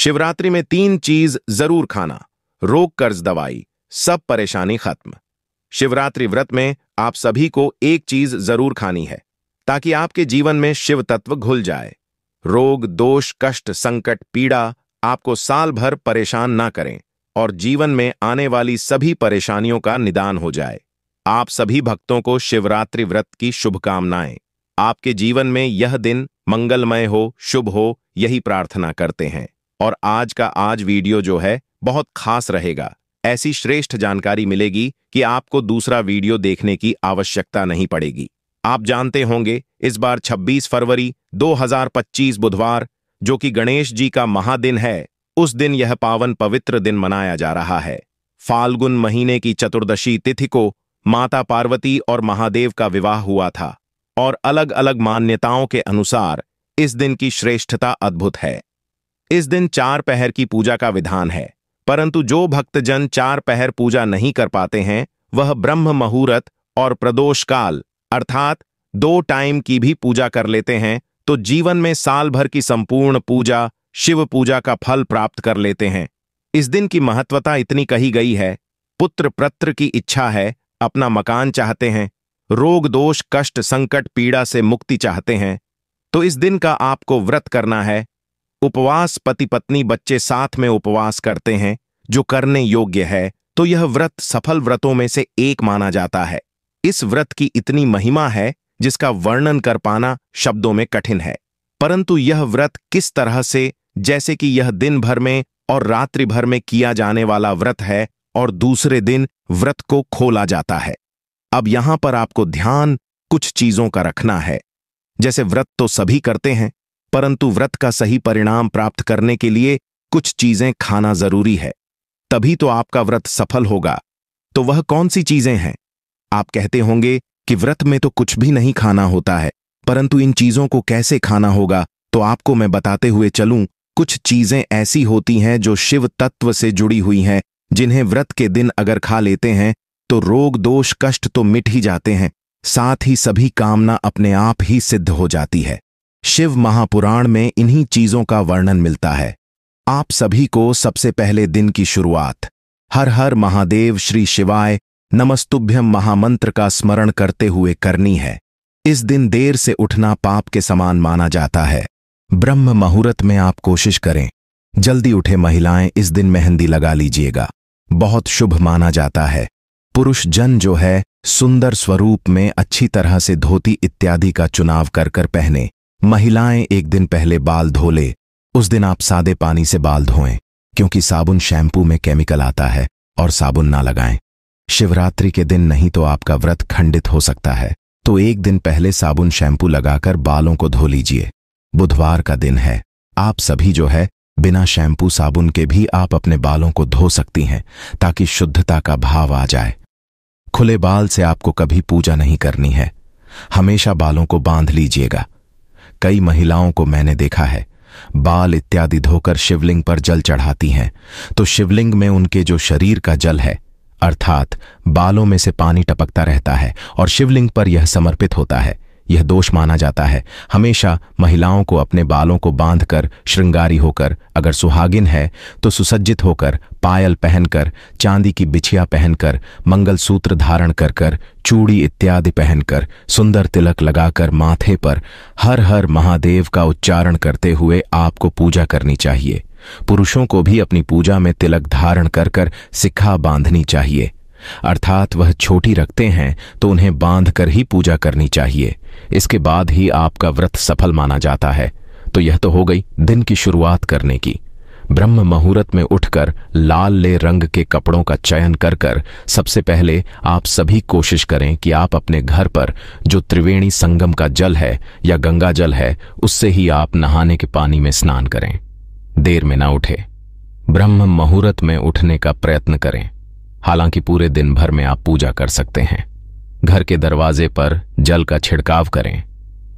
शिवरात्रि में 3 चीज जरूर खाना, रोग कर्ज दवाई, सब परेशानी खत्म। शिवरात्रि व्रत में आप सभी को एक चीज जरूर खानी है ताकि आपके जीवन में शिव तत्व घुल जाए। रोग, दोष, कष्ट, संकट, पीड़ा आपको साल भर परेशान ना करें और जीवन में आने वाली सभी परेशानियों का निदान हो जाए। आप सभी भक्तों को शिवरात्रि व्रत की शुभकामनाएं। आपके जीवन में यह दिन मंगलमय हो, शुभ हो, यही प्रार्थना करते हैं। और आज का वीडियो जो है बहुत खास रहेगा। ऐसी श्रेष्ठ जानकारी मिलेगी कि आपको दूसरा वीडियो देखने की आवश्यकता नहीं पड़ेगी। आप जानते होंगे इस बार 26 फरवरी 2025 बुधवार, जो कि गणेश जी का महादिन है, उस दिन यह पावन पवित्र दिन मनाया जा रहा है। फाल्गुन महीने की चतुर्दशी तिथि को माता पार्वती और महादेव का विवाह हुआ था और अलग अलग मान्यताओं के अनुसार इस दिन की श्रेष्ठता अद्भुत है। इस दिन 4 पहर की पूजा का विधान है, परंतु जो भक्तजन 4 पहर पूजा नहीं कर पाते हैं वह ब्रह्म मुहूर्त और प्रदोष काल अर्थात 2 टाइम की भी पूजा कर लेते हैं तो जीवन में साल भर की संपूर्ण पूजा, शिव पूजा का फल प्राप्त कर लेते हैं। इस दिन की महत्वता इतनी कही गई है। पुत्र प्रत्र की इच्छा है, अपना मकान चाहते हैं, रोग, दोष, कष्ट, संकट, पीड़ा से मुक्ति चाहते हैं तो इस दिन का आपको व्रत करना है। उपवास पति पत्नी बच्चे साथ में उपवास करते हैं जो करने योग्य है, तो यह व्रत सफल व्रतों में से एक माना जाता है। इस व्रत की इतनी महिमा है जिसका वर्णन कर पाना शब्दों में कठिन है। परंतु यह व्रत किस तरह से, जैसे कि यह दिन भर में और रात्रि भर में किया जाने वाला व्रत है और दूसरे दिन व्रत को खोला जाता है। अब यहां पर आपको ध्यान कुछ चीजों का रखना है। जैसे व्रत तो सभी करते हैं, परंतु व्रत का सही परिणाम प्राप्त करने के लिए कुछ चीजें खाना जरूरी है, तभी तो आपका व्रत सफल होगा। तो वह कौन सी चीजें हैं? आप कहते होंगे कि व्रत में तो कुछ भी नहीं खाना होता है, परंतु इन चीजों को कैसे खाना होगा तो आपको मैं बताते हुए चलूं। कुछ चीजें ऐसी होती हैं जो शिव तत्व से जुड़ी हुई हैं, जिन्हें व्रत के दिन अगर खा लेते हैं तो रोग, दोष, कष्ट तो मिट ही जाते हैं, साथ ही सभी कामना अपने आप ही सिद्ध हो जाती है। शिव महापुराण में इन्हीं चीजों का वर्णन मिलता है। आप सभी को सबसे पहले दिन की शुरुआत हर हर महादेव श्री शिवाय नमस्तुभ्यम महामंत्र का स्मरण करते हुए करनी है। इस दिन देर से उठना पाप के समान माना जाता है। ब्रह्म मुहूर्त में आप कोशिश करें, जल्दी उठे महिलाएं इस दिन मेहंदी लगा लीजिएगा, बहुत शुभ माना जाता है। पुरुष जन जो है सुंदर स्वरूप में अच्छी तरह से धोती इत्यादि का चुनाव कर कर पहने। महिलाएं एक दिन पहले बाल धो ले। उस दिन आप सादे पानी से बाल धोएं, क्योंकि साबुन शैम्पू में केमिकल आता है और साबुन ना लगाएं। शिवरात्रि के दिन नहीं तो आपका व्रत खंडित हो सकता है, तो एक दिन पहले साबुन शैम्पू लगाकर बालों को धो लीजिए। बुधवार का दिन है, आप सभी जो है बिना शैम्पू साबुन के भी आप अपने बालों को धो सकती हैं ताकि शुद्धता का भाव आ जाए। खुले बाल से आपको कभी पूजा नहीं करनी है, हमेशा बालों को बांध लीजिएगा। कई महिलाओं को मैंने देखा है बाल इत्यादि धोकर शिवलिंग पर जल चढ़ाती हैं, तो शिवलिंग में उनके जो शरीर का जल है अर्थात बालों में से पानी टपकता रहता है और शिवलिंग पर यह समर्पित होता है। यह दोष माना जाता है। हमेशा महिलाओं को अपने बालों को बांधकर श्रृंगारी होकर, अगर सुहागिन है तो सुसज्जित होकर, पायल पहनकर, चांदी की बिछिया पहनकर, मंगलसूत्र धारण कर कर, चूड़ी इत्यादि पहनकर, सुंदर तिलक लगाकर माथे पर हर हर महादेव का उच्चारण करते हुए आपको पूजा करनी चाहिए। पुरुषों को भी अपनी पूजा में तिलक धारण कर कर सिक्का बांधनी चाहिए, अर्थात वह छोटी रखते हैं तो उन्हें बांधकर ही पूजा करनी चाहिए। इसके बाद ही आपका व्रत सफल माना जाता है। तो यह तो हो गई दिन की शुरुआत करने की। ब्रह्म मुहूर्त में उठकर लाल ले रंग के कपड़ों का चयन कर कर सबसे पहले आप सभी कोशिश करें कि आप अपने घर पर जो त्रिवेणी संगम का जल है या गंगा जल है उससे ही आप नहाने के पानी में स्नान करें। देर में ना उठे, ब्रह्म मुहूर्त में उठने का प्रयत्न करें। हालांकि पूरे दिन भर में आप पूजा कर सकते हैं। घर के दरवाजे पर जल का छिड़काव करें,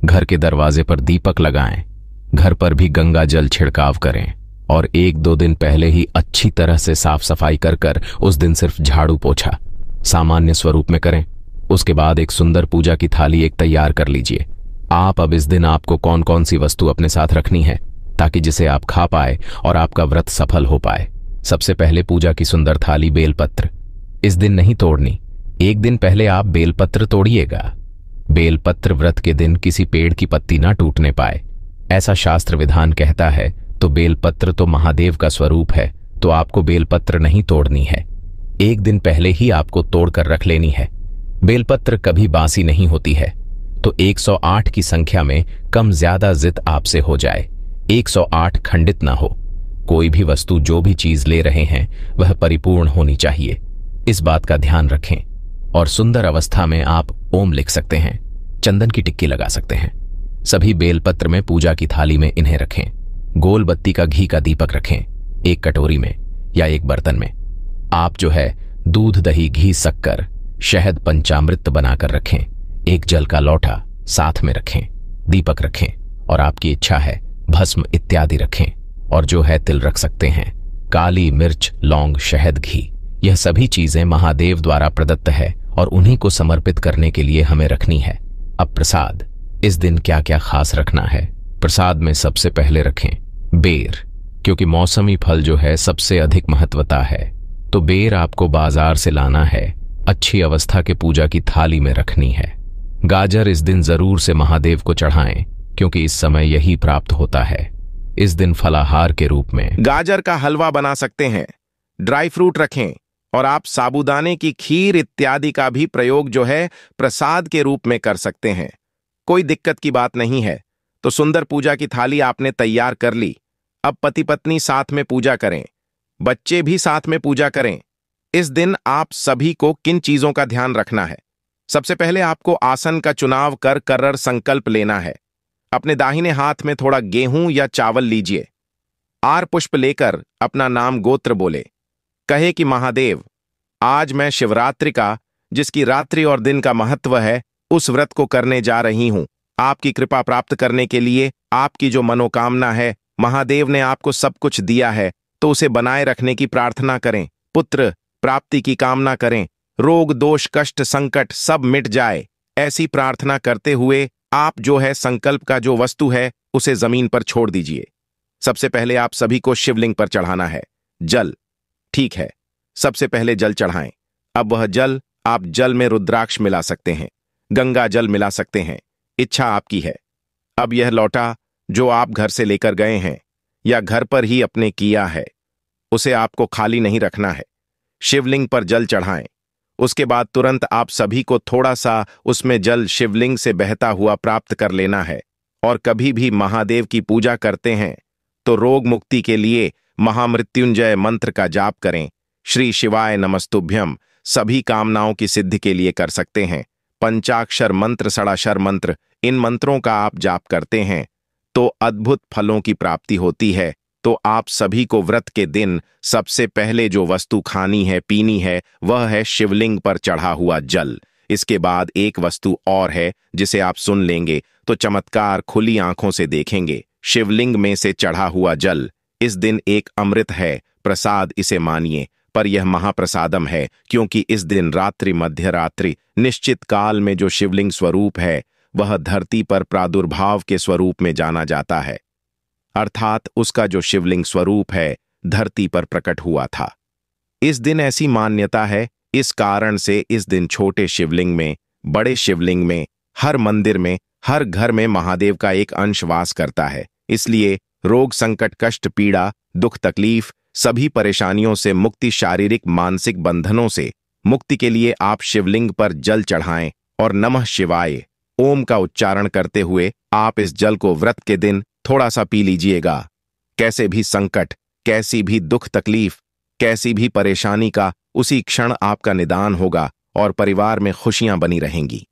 घर के दरवाजे पर दीपक लगाएं, घर पर भी गंगा जल छिड़काव करें और 1-2 दिन पहले ही अच्छी तरह से साफ सफाई कर कर उस दिन सिर्फ झाड़ू पोछा सामान्य स्वरूप में करें। उसके बाद एक सुंदर पूजा की थाली एक तैयार कर लीजिए। आप अब इस दिन आपको कौन कौन सी वस्तु अपने साथ रखनी है ताकि जिसे आप खा पाए और आपका व्रत सफल हो पाए। सबसे पहले पूजा की सुंदर थाली बेलपत्र इस दिन नहीं तोड़नी। एक दिन पहले आप बेलपत्र तोड़िएगा। बेलपत्र व्रत के दिन किसी पेड़ की पत्ती ना टूटने पाए, ऐसा शास्त्र विधान कहता है। तो बेलपत्र तो महादेव का स्वरूप है, तो आपको बेलपत्र नहीं तोड़नी है। एक दिन पहले ही आपको तोड़कर रख लेनी है। बेलपत्र कभी बासी नहीं होती है, तो 108 की संख्या में कम ज्यादा जिद आपसे हो जाए, 108 खंडित ना हो। कोई भी वस्तु, जो भी चीज ले रहे हैं, वह परिपूर्ण होनी चाहिए, इस बात का ध्यान रखें। और सुंदर अवस्था में आप ओम लिख सकते हैं, चंदन की टिक्की लगा सकते हैं। सभी बेलपत्र में पूजा की थाली में इन्हें रखें। गोल बत्ती का घी का दीपक रखें, एक कटोरी में या एक बर्तन में। आप जो है दूध, दही, घी, शक्कर, शहद, पंचामृत बनाकर रखें। एक जल का लोटा साथ में रखें, दीपक रखें, और आपकी इच्छा है भस्म इत्यादि रखें। और जो है तिल रख सकते हैं, काली मिर्च, लौंग, शहद, घी, यह सभी चीजें महादेव द्वारा प्रदत्त है और उन्हीं को समर्पित करने के लिए हमें रखनी है। अब प्रसाद, इस दिन क्या क्या खास रखना है। प्रसाद में सबसे पहले रखें बेर, क्योंकि मौसमी फल जो है सबसे अधिक महत्वता है। तो बेर आपको बाजार से लाना है, अच्छी अवस्था के पूजा की थाली में रखनी है। गाजर इस दिन जरूर से महादेव को चढ़ाएं, क्योंकि इस समय यही प्राप्त होता है। इस दिन फलाहार के रूप में गाजर का हलवा बना सकते हैं। ड्राई फ्रूट रखें, और आप साबूदाने की खीर इत्यादि का भी प्रयोग जो है प्रसाद के रूप में कर सकते हैं। कोई दिक्कत की बात नहीं है। तो सुंदर पूजा की थाली आपने तैयार कर ली। अब पति पत्नी साथ में पूजा करें, बच्चे भी साथ में पूजा करें। इस दिन आप सभी को किन चीजों का ध्यान रखना है। सबसे पहले आपको आसन का चुनाव कर कर्र संकल्प लेना है। अपने दाहिने हाथ में थोड़ा गेहूं या चावल लीजिए। आर पुष्प लेकर अपना नाम गोत्र बोले। कहे कि महादेव, आज मैं शिवरात्रि का, जिसकी रात्रि और दिन का महत्व है, उस व्रत को करने जा रही हूं। आपकी कृपा प्राप्त करने के लिए आपकी जो मनोकामना है, महादेव ने आपको सब कुछ दिया है, तो उसे बनाए रखने की प्रार्थना करें। पुत्र प्राप्ति की कामना करें, रोग, दोष, कष्ट, संकट सब मिट जाए, ऐसी प्रार्थना करते हुए आप जो है संकल्प का जो वस्तु है उसे जमीन पर छोड़ दीजिए। सबसे पहले आप सभी को शिवलिंग पर चढ़ाना है जल। ठीक है, सबसे पहले जल चढ़ाएं। अब वह जल, आप जल में रुद्राक्ष मिला सकते हैं, गंगा जल मिला सकते हैं, इच्छा आपकी है। अब यह लौटा जो आप घर से लेकर गए हैं या घर पर ही अपने किया है, उसे आपको खाली नहीं रखना है। शिवलिंग पर जल चढ़ाएं। उसके बाद तुरंत आप सभी को थोड़ा सा उसमें जल शिवलिंग से बहता हुआ प्राप्त कर लेना है। और कभी भी महादेव की पूजा करते हैं तो रोग मुक्ति के लिए महामृत्युंजय मंत्र का जाप करें। श्री शिवाय नमस्तुभ्यम सभी कामनाओं की सिद्धि के लिए कर सकते हैं। पंचाक्षर मंत्र, षडाक्षर मंत्र, इन मंत्रों का आप जाप करते हैं तो अद्भुत फलों की प्राप्ति होती है। तो आप सभी को व्रत के दिन सबसे पहले जो वस्तु खानी है, पीनी है, वह है शिवलिंग पर चढ़ा हुआ जल। इसके बाद एक वस्तु और है जिसे आप सुन लेंगे तो चमत्कार खुली आंखों से देखेंगे। शिवलिंग में से चढ़ा हुआ जल इस दिन एक अमृत है, प्रसाद इसे मानिए, पर यह महाप्रसादम है, क्योंकि इस दिन रात्रि मध्यरात्रि निश्चित काल में जो शिवलिंग स्वरूप है वह धरती पर प्रादुर्भाव के स्वरूप में जाना जाता है। अर्थात उसका जो शिवलिंग स्वरूप है धरती पर प्रकट हुआ था। इस दिन ऐसी मान्यता है, इस कारण से इस दिन छोटे शिवलिंग में, बड़े शिवलिंग में, हर मंदिर में, हर घर में महादेव का एक अंश वास करता है। इसलिए रोग, संकट, कष्ट, पीड़ा, दुख, तकलीफ, सभी परेशानियों से मुक्ति, शारीरिक मानसिक बंधनों से मुक्ति के लिए आप शिवलिंग पर जल चढ़ाएं और नमः शिवाय ओम का उच्चारण करते हुए आप इस जल को व्रत के दिन थोड़ा सा पी लीजिएगा। कैसे भी संकट, कैसी भी दुख तकलीफ, कैसी भी परेशानी का उसी क्षण आपका निदान होगा और परिवार में खुशियां बनी रहेंगी।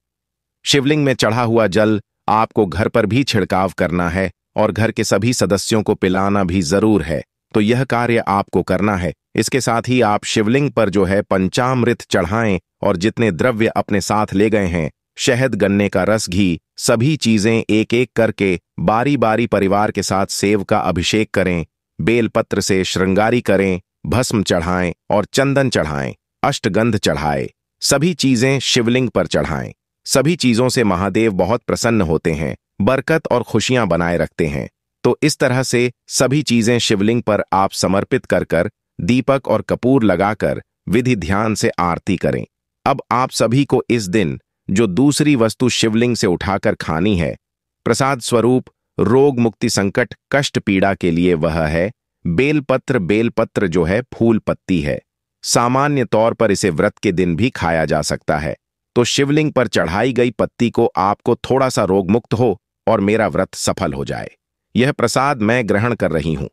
शिवलिंग में चढ़ा हुआ जल आपको घर पर भी छिड़काव करना है और घर के सभी सदस्यों को पिलाना भी जरूर है। तो यह कार्य आपको करना है। इसके साथ ही आप शिवलिंग पर जो है पंचामृत चढ़ाएं और जितने द्रव्य अपने साथ ले गए हैं, शहद, गन्ने का रस, घी, सभी चीजें एक एक करके बारी बारी परिवार के साथ सेव का अभिषेक करें। बेलपत्र से श्रृंगारी करें, भस्म चढ़ाएं और चंदन चढ़ाएं, अष्टगंध चढ़ाएं, सभी चीजें शिवलिंग पर चढ़ाएं। सभी चीजों से महादेव बहुत प्रसन्न होते हैं, बरकत और खुशियां बनाए रखते हैं। तो इस तरह से सभी चीजें शिवलिंग पर आप समर्पित कर कर दीपक और कपूर लगाकर विधि ध्यान से आरती करें। अब आप सभी को इस दिन जो दूसरी वस्तु शिवलिंग से उठाकर खानी है, प्रसाद स्वरूप रोग मुक्ति संकट कष्ट पीड़ा के लिए, वह है बेलपत्र। बेलपत्र जो है फूल पत्ती है। सामान्य तौर पर इसे व्रत के दिन भी खाया जा सकता है। तो शिवलिंग पर चढ़ाई गई पत्ती को आपको थोड़ा सा रोग मुक्त हो और मेरा व्रत सफल हो जाए, यह प्रसाद मैं ग्रहण कर रही हूं।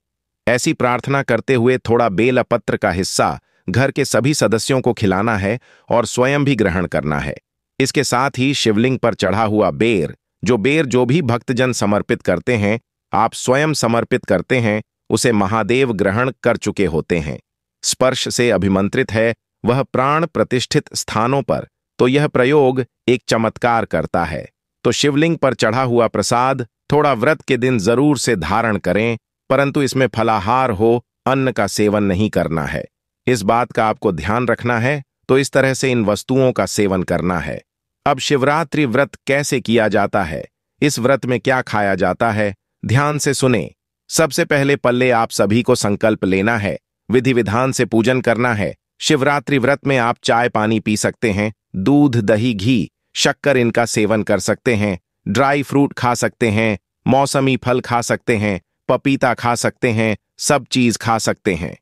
ऐसी प्रार्थना करते हुए थोड़ा बेलपत्र का हिस्सा घर के सभी सदस्यों को खिलाना है और स्वयं भी ग्रहण करना है। इसके साथ ही शिवलिंग पर चढ़ा हुआ बेर जो भी भक्तजन समर्पित करते हैं, आप स्वयं समर्पित करते हैं, उसे महादेव ग्रहण कर चुके होते हैं। स्पर्श से अभिमंत्रित है वह प्राण प्रतिष्ठित स्थानों पर, तो यह प्रयोग एक चमत्कार करता है। तो शिवलिंग पर चढ़ा हुआ प्रसाद थोड़ा व्रत के दिन जरूर से धारण करें, परंतु इसमें फलाहार हो, अन्न का सेवन नहीं करना है। इस बात का आपको ध्यान रखना है। तो इस तरह से इन वस्तुओं का सेवन करना है। अब शिवरात्रि व्रत कैसे किया जाता है, इस व्रत में क्या खाया जाता है, ध्यान से सुने। सबसे पहले पल्ले आप सभी को संकल्प लेना है, विधि विधान से पूजन करना है। शिवरात्रि व्रत में आप चाय पानी पी सकते हैं, दूध दही घी शक्कर इनका सेवन कर सकते हैं, ड्राई फ्रूट खा सकते हैं, मौसमी फल खा सकते हैं, पपीता खा सकते हैं, सब चीज खा सकते हैं।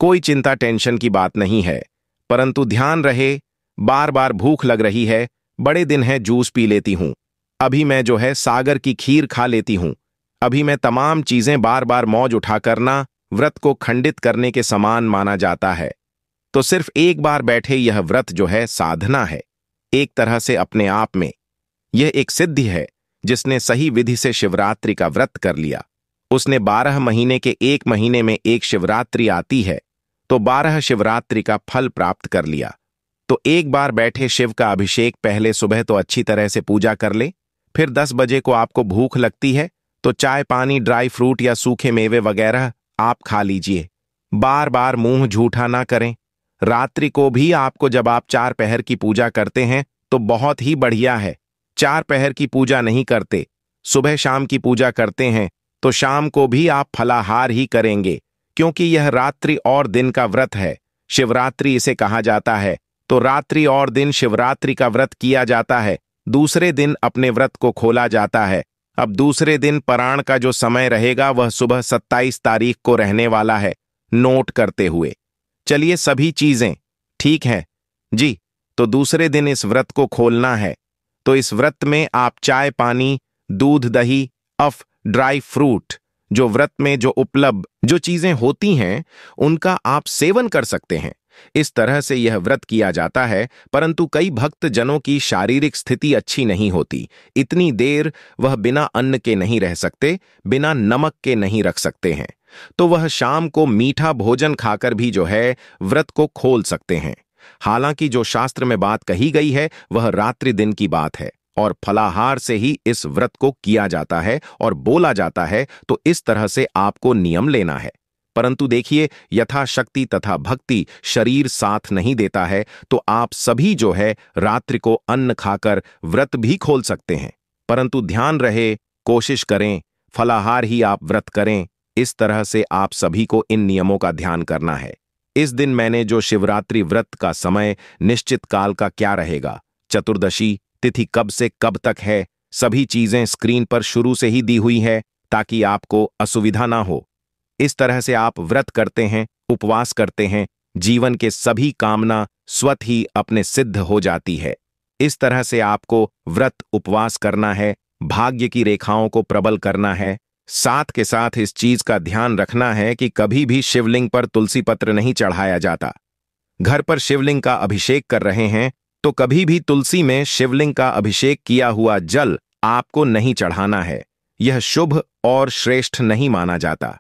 कोई चिंता टेंशन की बात नहीं है। परंतु ध्यान रहे, बार बार भूख लग रही है, बड़े दिन है जूस पी लेती हूं, अभी मैं जो है सागर की खीर खा लेती हूं, अभी मैं तमाम चीजें बार बार मौज उठा करना व्रत को खंडित करने के समान माना जाता है। तो सिर्फ एक बार बैठे यह व्रत जो है साधना है, एक तरह से अपने आप में यह एक सिद्धि है। जिसने सही विधि से शिवरात्रि का व्रत कर लिया, उसने 12 महीने के एक महीने में एक शिवरात्रि आती है, तो 12 शिवरात्रि का फल प्राप्त कर लिया। तो एक बार बैठे शिव का अभिषेक पहले सुबह तो अच्छी तरह से पूजा कर ले, फिर 10 बजे को आपको भूख लगती है तो चाय पानी ड्राई फ्रूट या सूखे मेवे वगैरह आप खा लीजिए। बार बार मुंह झूठा ना करें। रात्रि को भी आपको जब आप 4 पहर की पूजा करते हैं तो बहुत ही बढ़िया है। 4 पहर की पूजा नहीं करते, सुबह शाम की पूजा करते हैं, तो शाम को भी आप फलाहार ही करेंगे, क्योंकि यह रात्रि और दिन का व्रत है। शिवरात्रि इसे कहा जाता है। तो रात्रि और दिन शिवरात्रि का व्रत किया जाता है, दूसरे दिन अपने व्रत को खोला जाता है। अब दूसरे दिन पराण का जो समय रहेगा वह सुबह 27 तारीख को रहने वाला है, नोट करते हुए चलिए सभी चीजें ठीक हैं जी। तो दूसरे दिन इस व्रत को खोलना है। तो इस व्रत में आप चाय पानी दूध दही अफ ड्राई फ्रूट जो व्रत में जो उपलब्ध जो चीजें होती हैं उनका आप सेवन कर सकते हैं। इस तरह से यह व्रत किया जाता है। परंतु कई भक्त जनों की शारीरिक स्थिति अच्छी नहीं होती, इतनी देर वह बिना अन्न के नहीं रह सकते, बिना नमक के नहीं रख सकते हैं, तो वह शाम को मीठा भोजन खाकर भी जो है व्रत को खोल सकते हैं। हालांकि जो शास्त्र में बात कही गई है वह रात्रि दिन की बात है और फलाहार से ही इस व्रत को किया जाता है और बोला जाता है। तो इस तरह से आपको नियम लेना है। परंतु देखिए, यथाशक्ति तथा भक्ति शरीर साथ नहीं देता है, तो आप सभी जो है रात्रि को अन्न खाकर व्रत भी खोल सकते हैं। परंतु ध्यान रहे, कोशिश करें फलाहार ही आप व्रत करें। इस तरह से आप सभी को इन नियमों का ध्यान करना है। इस दिन मैंने जो शिवरात्रि व्रत का समय निश्चित काल का क्या रहेगा, चतुर्दशी तिथि कब से कब तक है, सभी चीजें स्क्रीन पर शुरू से ही दी हुई है ताकि आपको असुविधा ना हो। इस तरह से आप व्रत करते हैं, उपवास करते हैं, जीवन के सभी कामना स्वतः ही अपने सिद्ध हो जाती है। इस तरह से आपको व्रत उपवास करना है, भाग्य की रेखाओं को प्रबल करना है। साथ के साथ इस चीज का ध्यान रखना है कि कभी भी शिवलिंग पर तुलसी पत्र नहीं चढ़ाया जाता। घर पर शिवलिंग का अभिषेक कर रहे हैं तो कभी भी तुलसी में शिवलिंग का अभिषेक किया हुआ जल आपको नहीं चढ़ाना है, यह शुभ और श्रेष्ठ नहीं माना जाता।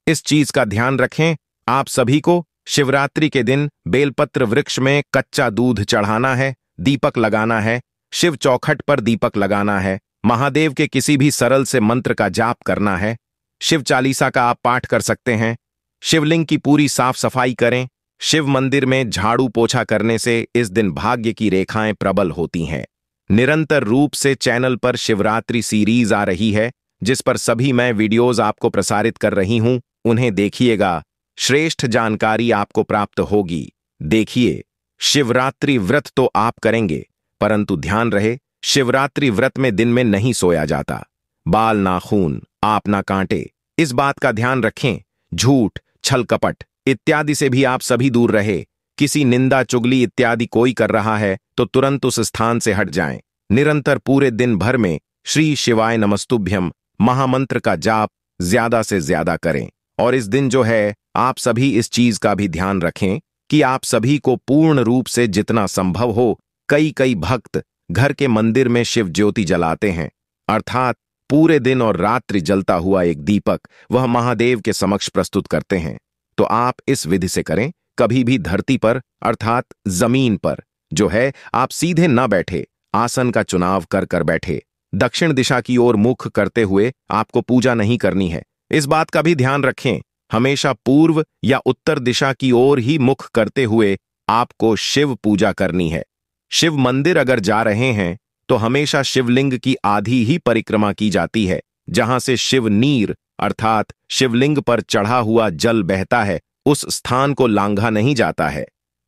इस चीज का ध्यान रखें। आप सभी को शिवरात्रि के दिन बेलपत्र वृक्ष में कच्चा दूध चढ़ाना है, दीपक लगाना है, शिव चौखट पर दीपक लगाना है, महादेव के किसी भी सरल से मंत्र का जाप करना है, शिव चालीसा का आप पाठ कर सकते हैं, शिवलिंग की पूरी साफ सफाई करें। शिव मंदिर में झाड़ू पोछा करने से इस दिन भाग्य की रेखाएं प्रबल होती हैं। निरंतर रूप से चैनल पर शिवरात्रि सीरीज आ रही है, जिस पर सभी मैं वीडियोज आपको प्रसारित कर रही हूं, उन्हें देखिएगा। श्रेष्ठ जानकारी आपको प्राप्त होगी। देखिए, शिवरात्रि व्रत तो आप करेंगे, परंतु ध्यान रहे, शिवरात्रि व्रत में दिन में नहीं सोया जाता। बाल नाखून आप ना काटें, इस बात का ध्यान रखें। झूठ, छल कपट इत्यादि से भी आप सभी दूर रहे। किसी निंदा चुगली इत्यादि कोई कर रहा है तो तुरंत उस स्थान से हट जाएं। निरंतर पूरे दिन भर में श्री शिवाय नमस्तुभ्यम महामंत्र का जाप ज्यादा से ज्यादा करें। और इस दिन जो है, आप सभी इस चीज का भी ध्यान रखें कि आप सभी को पूर्ण रूप से जितना संभव हो, कई कई भक्त घर के मंदिर में शिव ज्योति जलाते हैं, अर्थात पूरे दिन और रात्रि जलता हुआ एक दीपक वह महादेव के समक्ष प्रस्तुत करते हैं। तो आप इस विधि से करें। कभी भी धरती पर अर्थात जमीन पर जो है, आप सीधे न बैठे, आसन का चुनाव कर कर बैठे। दक्षिण दिशा की ओर मुख करते हुए आपको पूजा नहीं करनी है। इस बात का भी ध्यान रखें, हमेशा पूर्व या उत्तर दिशा की ओर ही मुख करते हुए आपको शिव पूजा करनी है। शिव मंदिर अगर जा रहे हैं तो हमेशा शिवलिंग की आधी ही परिक्रमा की जाती है। जहां से शिव नीर अर्थात शिवलिंग पर चढ़ा हुआ जल बहता है, उस स्थान को लांघा नहीं जाता है।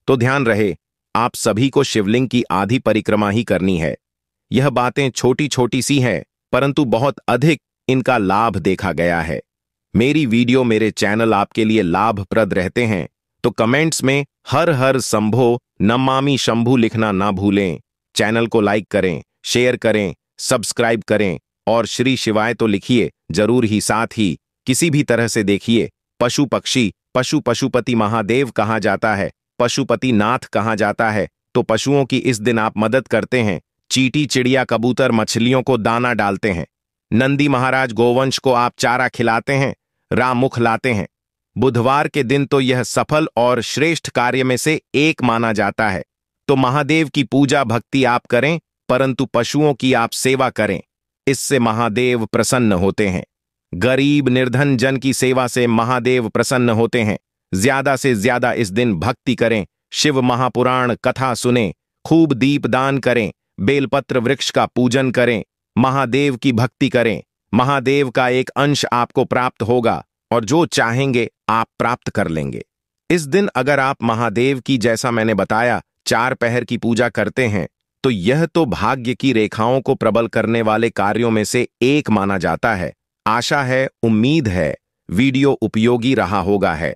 तो ध्यान रहे, आप सभी को शिवलिंग की आधी परिक्रमा ही करनी है। यह बातें छोटी छोटी सी हैं, परंतु बहुत अधिक इनका लाभ देखा गया है। मेरी वीडियो, मेरे चैनल आपके लिए लाभप्रद रहते हैं तो कमेंट्स में हर हर शंभो नमामि शंभु लिखना ना भूलें। चैनल को लाइक करें, शेयर करें, सब्सक्राइब करें और श्री शिवाय तो लिखिए जरूर ही। साथ ही किसी भी तरह से देखिए, पशु पक्षी पशुपति महादेव कहा जाता है, पशुपति नाथ कहा जाता है, तो पशुओं की इस दिन आप मदद करते हैं। चींटी, चिड़िया, कबूतर, मछलियों को दाना डालते हैं। नंदी महाराज गोवंश को आप चारा खिलाते हैं, रामुख लाते हैं। बुधवार के दिन तो यह सफल और श्रेष्ठ कार्य में से एक माना जाता है। तो महादेव की पूजा भक्ति आप करें, परंतु पशुओं की आप सेवा करें, इससे महादेव प्रसन्न होते हैं। गरीब निर्धन जन की सेवा से महादेव प्रसन्न होते हैं। ज्यादा से ज्यादा इस दिन भक्ति करें, शिव महापुराण कथा सुने, खूब दीपदान करें, बेलपत्र वृक्ष का पूजन करें, महादेव की भक्ति करें। महादेव का एक अंश आपको प्राप्त होगा और जो चाहेंगे आप प्राप्त कर लेंगे। इस दिन अगर आप महादेव की, जैसा मैंने बताया, 4 पहर की पूजा करते हैं तो यह तो भाग्य की रेखाओं को प्रबल करने वाले कार्यों में से एक माना जाता है। आशा है, उम्मीद है वीडियो उपयोगी रहा होगा है।